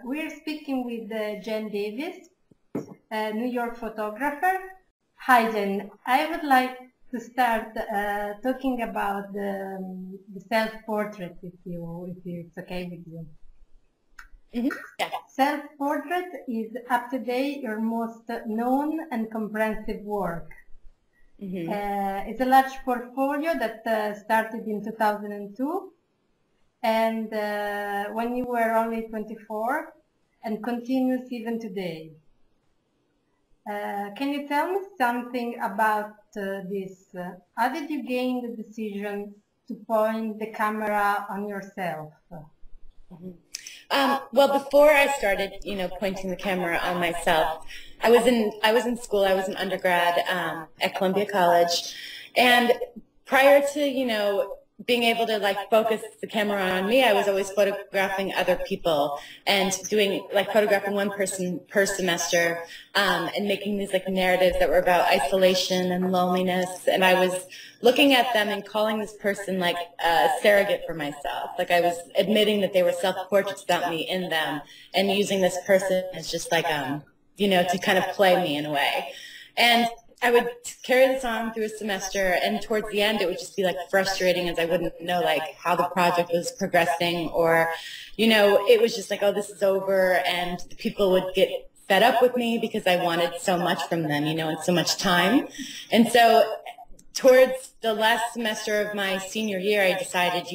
We're speaking with Jen Davis, a New York photographer. Hi Jen, I would like to start talking about the self-portrait if it's okay with you. Yeah. Self-portrait is up to date your most known and comprehensive work. It's a large portfolio that started in 2002 and when you were only 24 and continues even today. Can you tell me something about this? How did you gain the decision to point the camera on yourself? Well, before I started, pointing the camera on myself, I was in school. I was an undergrad at Columbia College, and prior to being able to focus the camera on me, I was always photographing other people and doing photographing one person per semester, and making these narratives that were about isolation and loneliness. And I was looking at them and calling this person a surrogate for myself. I was admitting that they were self-portraits about me in them, and using this person as just to kind of play me in a way. And I would carry this on through a semester, and towards the end it would just be frustrating, as I wouldn't know how the project was progressing, or it was just oh, this is over, and people would get fed up with me because I wanted so much from them, and so much time. And so towards the last semester of my senior year, I decided,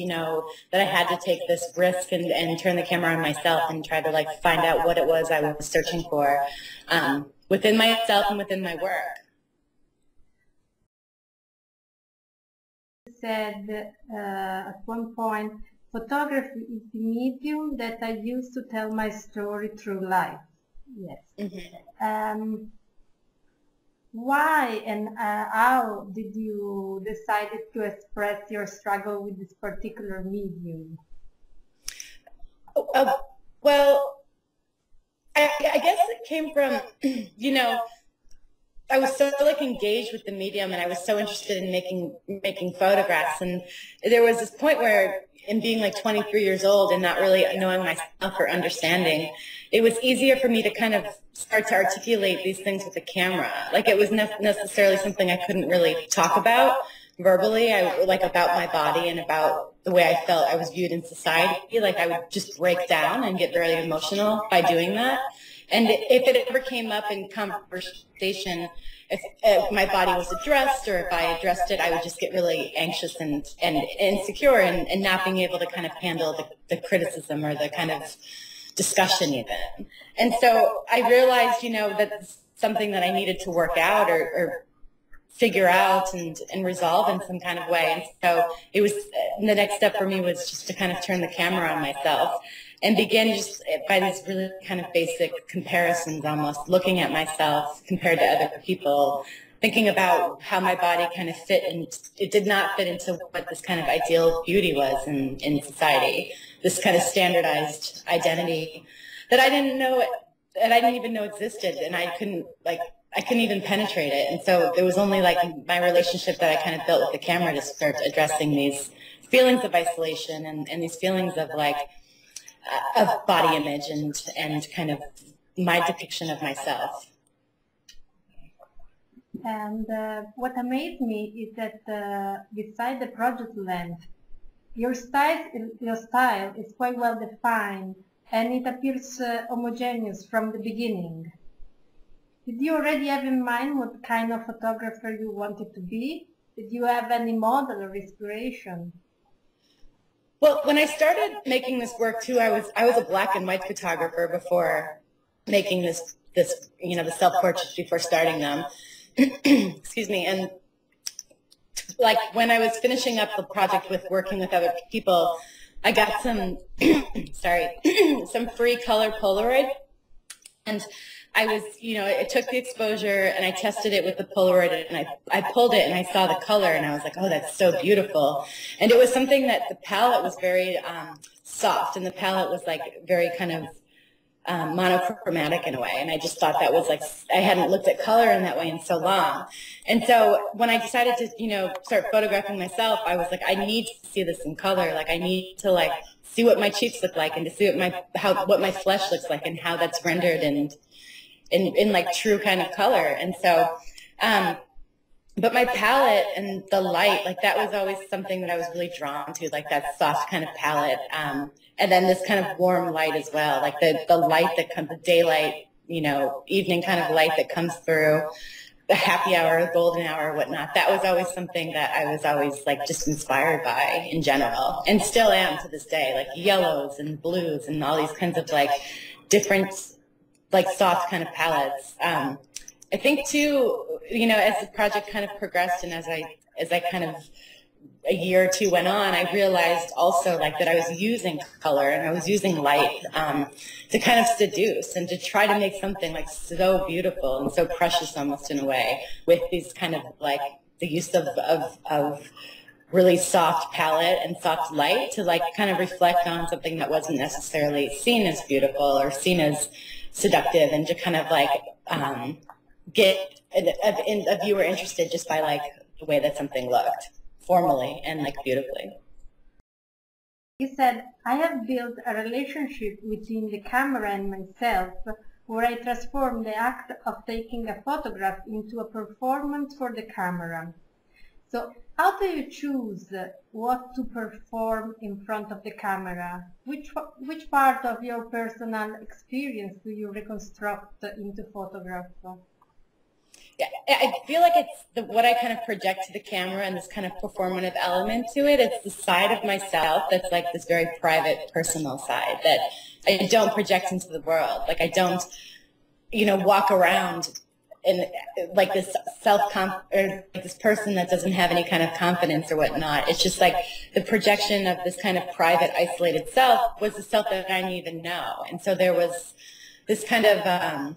that I had to take this risk and turn the camera on myself and try to find out what it was I was searching for within myself and within my work. Said at one point, photography is the medium that I use to tell my story through life. Yes. Why and how did you decide to express your struggle with this particular medium? Well, I guess it came from, I was so engaged with the medium, and I was so interested in making photographs. And there was this point where, in being 23 years old and not really knowing myself or understanding, it was easier for me to kind of start to articulate these things with the camera. It was necessarily something I couldn't really talk about verbally. About my body and about the way I felt I was viewed in society. I would just break down and get very emotional by doing that. And if it ever came up in conversation, if my body was addressed, or if I addressed it, I would just get really anxious and insecure, and not being able to kind of handle the criticism or the kind of discussion even. And so I realized, that's something that I needed to work out or figure out and resolve in some kind of way. And so it was, the next step for me was just to kind of turn the camera on myself and begin just by these really kind of basic comparisons, almost looking at myself compared to other people, thinking about how my body kind of fit, and it did not fit into what this kind of ideal beauty was in society, this kind of standardized identity that I didn't even know existed, and I couldn't even penetrate it. And so it was only my relationship that I kind of built with the camera to start addressing these feelings of isolation and these feelings of body image and kind of my depiction of myself. And what amazed me is that beside the project length, your style is quite well defined, and it appears homogeneous from the beginning. Did you already have in mind what kind of photographer you wanted to be? Did you have any model or inspiration? Well, when I started making this work too, I was a black and white photographer before making the self-portraits, before starting them. Excuse me. And when I was finishing up the project with working with other people, I got some some free color Polaroid, and I was, I took the exposure and I tested it with the Polaroid, and I pulled it and I saw the color, and I was like, oh, that's so beautiful. And it was something that the palette was very soft, and the palette was very kind of monochromatic in a way. And I just thought that was I hadn't looked at color in that way in so long. And so when I decided to, start photographing myself, I was I need to see this in color. I need to see what my cheeks look like and to see what my flesh looks like and how that's rendered and in like true kind of color. And so, but my palette and the light, like that was always something that I was really drawn to, like that soft kind of palette. And then this kind of warm light as well, like the light that comes, the daylight, you know, evening kind of light that comes through, the happy hour, golden hour, whatnot. That was always something that I was always like just inspired by in general, and still am to this day, like yellows and blues and all these kinds of like different, like soft kind of palettes. I think too, you know, as the project kind of progressed and as I kind of a year or two went on, I realized also like that I was using color and I was using light to kind of seduce and to try to make something like so beautiful and so precious almost in a way, with these kind of like the use of really soft palette and soft light to like kind of reflect on something that wasn't necessarily seen as beautiful or seen as seductive, and to kind of like get a viewer interested just by like the way that something looked formally and like beautifully. He said, I have built a relationship between the camera and myself where I transform the act of taking a photograph into a performance for the camera. So how do you choose what to perform in front of the camera? Which part of your personal experience do you reconstruct into photograph? Yeah, I feel like it's what I kind of project to the camera and this kind of performative element to it. It's the side of myself that's like this very private, personal side that I don't project into the world. Like I don't, you know, walk around in like this or like this person that doesn't have any kind of confidence or whatnot. It's just like the projection of this kind of private, isolated self was the self that I didn't even know. And so there was this kind of,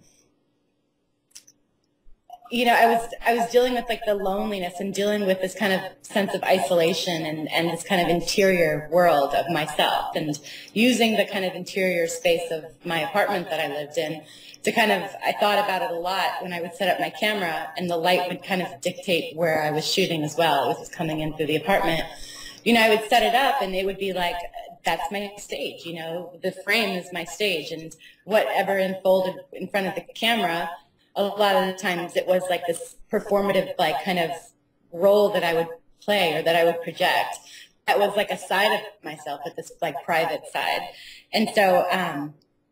you know, I was dealing with like the loneliness and dealing with this kind of sense of isolation and this kind of interior world of myself, and using the kind of interior space of my apartment that I lived in to kind of, I thought about it a lot when I would set up my camera, and the light would kind of dictate where I was shooting as well. It was just coming in through the apartment. You know, I would set it up and it would be like, that's my stage, you know, the frame is my stage, and whatever unfolded in front of the camera, a lot of the times it was like this performative, like kind of role that I would play or that I would project. That was like a side of myself, at this like private side. And so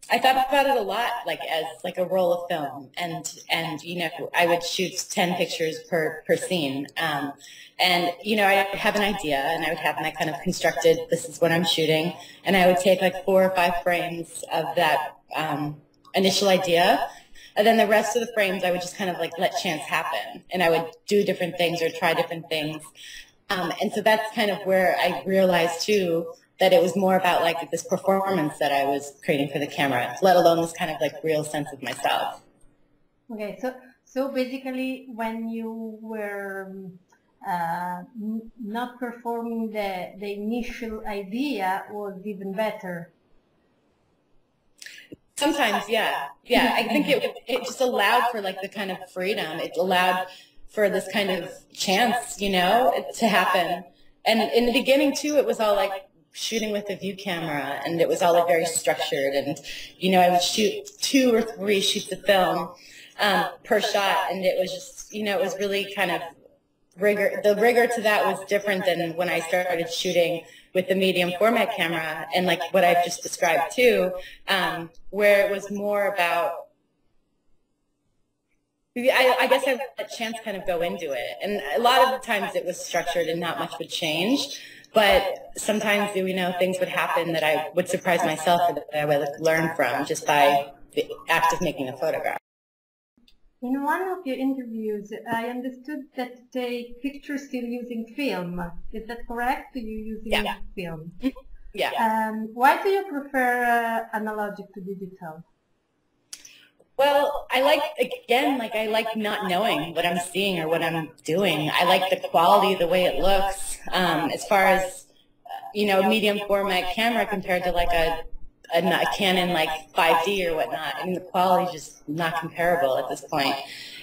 I thought about it a lot, like as like a roll of film, and you know, I would shoot 10 pictures per scene. And you know, I'd have an idea, and I would have my kind of constructed, this is what I'm shooting, and I would take like 4 or 5 frames of that initial idea. And then the rest of the frames, I would just kind of like let chance happen, and I would do different things or try different things. And so that's kind of where I realized too that it was more about like this performance that I was creating for the camera, let alone this kind of like real sense of myself. Okay, so basically when you were not performing the initial idea was even better. Sometimes, yeah. Yeah, I think it just allowed for like the kind of freedom. It allowed for this kind of chance, you know, to happen. And in the beginning too, it was all like shooting with a view camera, and it was all like very structured. And, you know, I would shoot 2 or 3 sheets of film per shot. And it was just, you know, it was really kind of rigor. The rigor to that was different than when I started shooting with the medium format camera, and like what I've just described too, where it was more about, I guess I let chance kind of go into it. And a lot of the times it was structured and not much would change, but sometimes, you know, things would happen that I would surprise myself or that I would learn from just by the act of making a photograph. In one of your interviews, I understood that you take pictures still using film. Is that correct? Do you use film? Yeah. Why do you prefer analogic to digital? Well, I like, again, like I like not knowing what I'm seeing or what I'm doing. I like the quality, the way it looks. As far as, you know, medium format camera compared to like a Canon like 5D or whatnot. I mean, the quality is just not comparable at this point.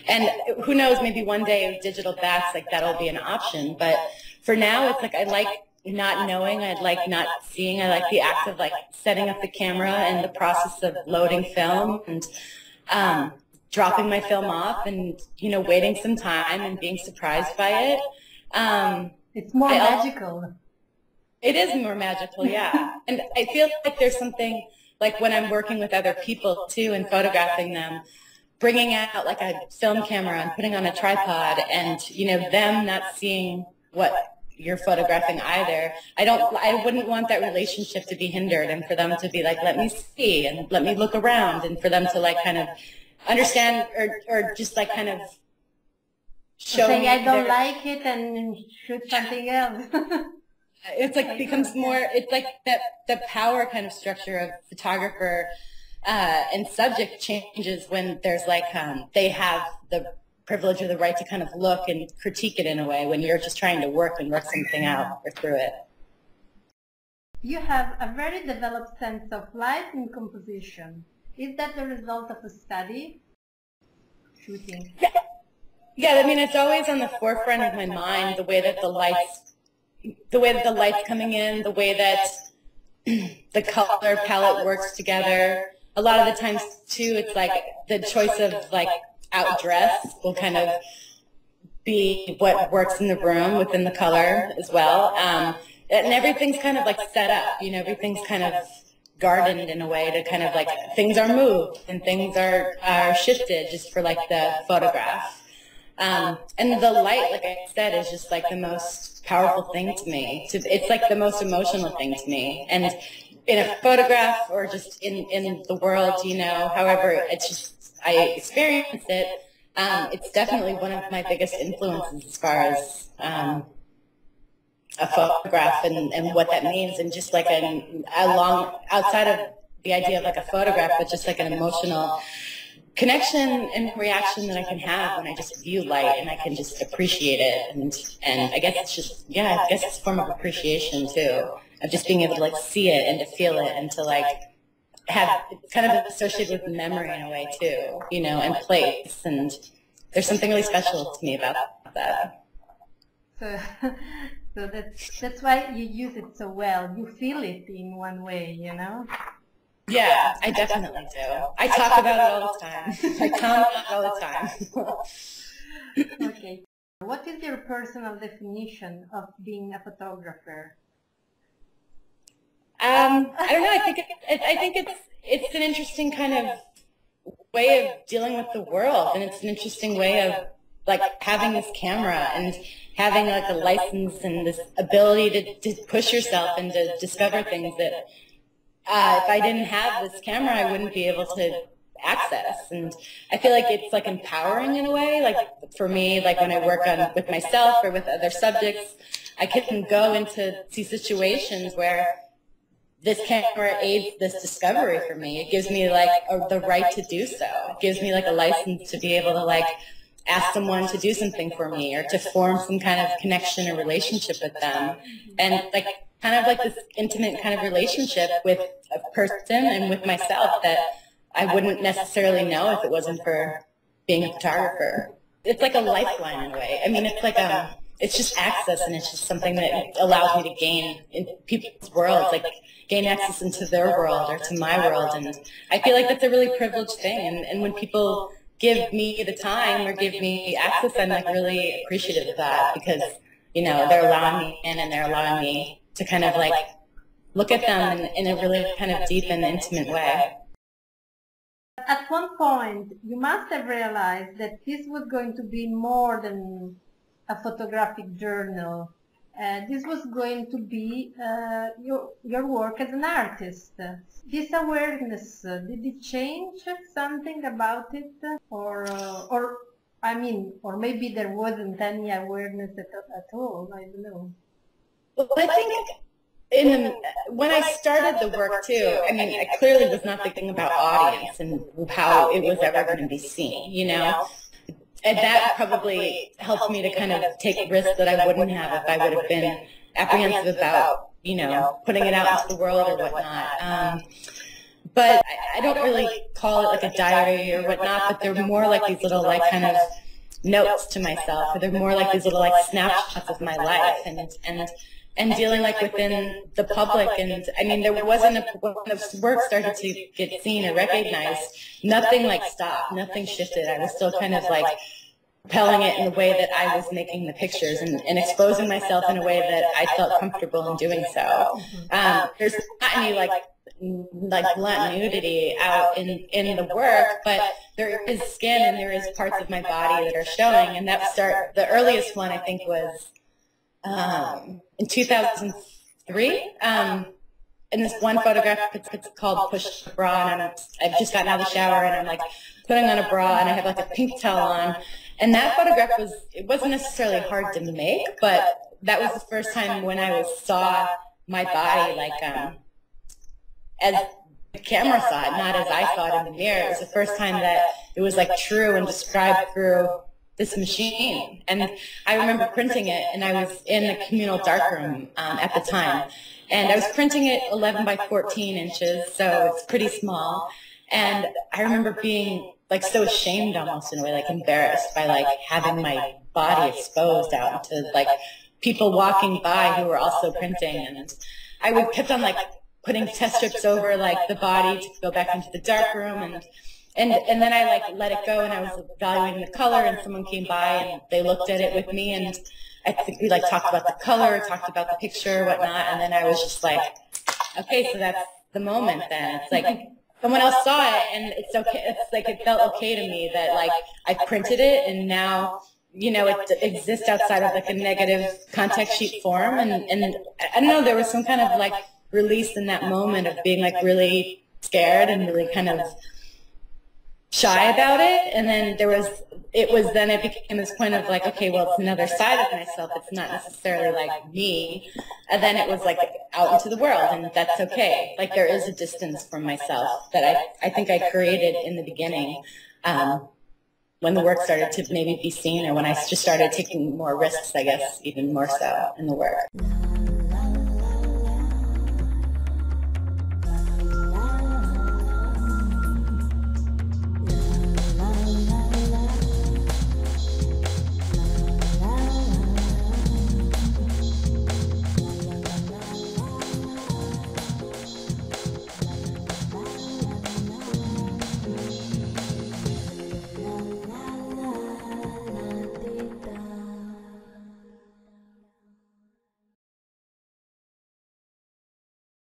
And who knows, maybe one day digital backs, like that'll be an option. But for now, it's like I like not knowing, I like not seeing, I like the act of like setting up the camera and the process of loading film and dropping my film off and, you know, waiting some time and being surprised by it. It's more magical. It is more magical, yeah. And I feel like there's something, like when I'm working with other people too and photographing them, bringing out like a film camera and putting on a tripod and, you know, them not seeing what you're photographing either. I wouldn't want that relationship to be hindered and for them to be like, let me see and let me look around, and for them to like kind of understand or just like kind of show me. I don't like it and shoot something else. It's like becomes more, it's like that the power kind of structure of photographer and subject changes when there's like, they have the privilege or the right to kind of look and critique it in a way when you're just trying to work something out or through it. You have a very developed sense of light and composition. Is that the result of a study? Shooting? Yeah, I mean, it's always on the forefront of my mind, the way that the light's coming in, the way that the color palette works together. A lot of the times too, it's like the choice of like outdress will kind of be what works in the room within the color as well. And everything's kind of like set up, you know, everything's kind of gardened in a way to kind of like, things are moved and things are shifted just for like the photograph. And the light, like I said, is just like the most powerful thing to me. It's like the most emotional thing to me. And in a photograph or just in the world, you know, however it's just, I experience it, it's definitely one of my biggest influences as far as a photograph and what that means, and just like outside of the idea of like a photograph, but just like an emotional connection and reaction that I can have when I just view light and I can just appreciate it. And I guess it's just, yeah, I guess it's a form of appreciation too, of just being able to like see it and to feel it and to like have it's kind of associated with memory in a way too, you know, and place. And there's something really special to me about that. So that's why you use it so well. You feel it in one way, you know? Yeah, I definitely do. I talk about it all the time. I comment all the time. Okay. What is your personal definition of being a photographer? I don't know. I think it's an interesting kind of way of dealing with the world, and it's an interesting way of like having this camera and having like a license and this ability to push yourself and to discover things that if I didn't have this camera, I wouldn't be able to access. And I feel like it's like empowering in a way. Like for me, like when I work with myself or with other subjects, I can go into these situations where this camera aids this discovery for me. It gives me like the right to do so. It gives me like a license to be able to like ask someone to do something for me or to form some kind of connection or relationship with them. And like kind of like this intimate kind of relationship with a person and with myself that I wouldn't necessarily know if it wasn't for being a photographer. It's like a lifeline in a way. I mean, it's like it's just access, and it's just something that allows me to gain in people's worlds, like gain access into their world or to my world. And I feel like that's a really privileged thing. And when people give me the time or give me access, I'm like really appreciative of that, because, you know, they're allowing me in and they're allowing me to kind of like look at them in a really kind of deep and intimate way. At one point, you must have realized that this was going to be more than a photographic journal. This was going to be your work as an artist. This awareness, did it change something about it? Or maybe there wasn't any awareness at all, I don't know. Well, I think when I started the work too, I mean, I clearly was not thinking about audience and how it was ever going to be seen, you know? And that probably helped me to kind of take risks that I wouldn't have if I would have been apprehensive about, you know, putting it out into the world or whatnot. But I don't really call it like a diary or whatnot, but they're more like these little like kind of notes to myself, or they're more like these little like snapshots of my life. And and dealing like within the public. And I mean, there wasn't when the work started to get seen or recognized, nothing like stopped, nothing shifted. I was still kind of like propelling it in the way that I was making the pictures and exposing myself in a way that I felt comfortable in doing so. There's not any like blunt nudity out in the work, but there is skin and there is parts of my body that are showing. And the earliest one I think was in 2003. In this one photograph, it's called Push the Bra, and I've just gotten out of the shower and I'm like putting on a bra and I have like a pink towel on. And that photograph it wasn't necessarily hard to make, but that was the first time when I saw my body like as the camera saw it, not as I saw it in the mirror. It was the first time that it was like true and described through this machine. And I remember printing it, and I was in the communal darkroom at the time. And I was printing it 11 by 14 inches, so it's pretty small. And I remember being like so ashamed almost in a way, like embarrassed by like having my body exposed out to like people walking by who were also printing. And I would kept on like putting test strips over like the body to go back into the darkroom, and then I like let it go, and I was evaluating the color, and someone came by and they looked at it with me, and I think we like talked about the color, talked about the picture, whatnot, and then I was just like, okay, so that's the moment then. It's like someone else saw it, and it's okay. It's like it felt okay to me that like I printed it, and now you know it exists outside of like a negative contact sheet form, and I don't know, there was some kind of like release in that moment of being like really scared and really kind of shy about it. And then it became this point of like, okay, well, it's another side of myself. It's not necessarily like me. And then it was like out into the world, and that's okay. Like there is a distance from myself that I think I created in the beginning when the work started to maybe be seen, or when I just started taking more risks, I guess, even more so in the work.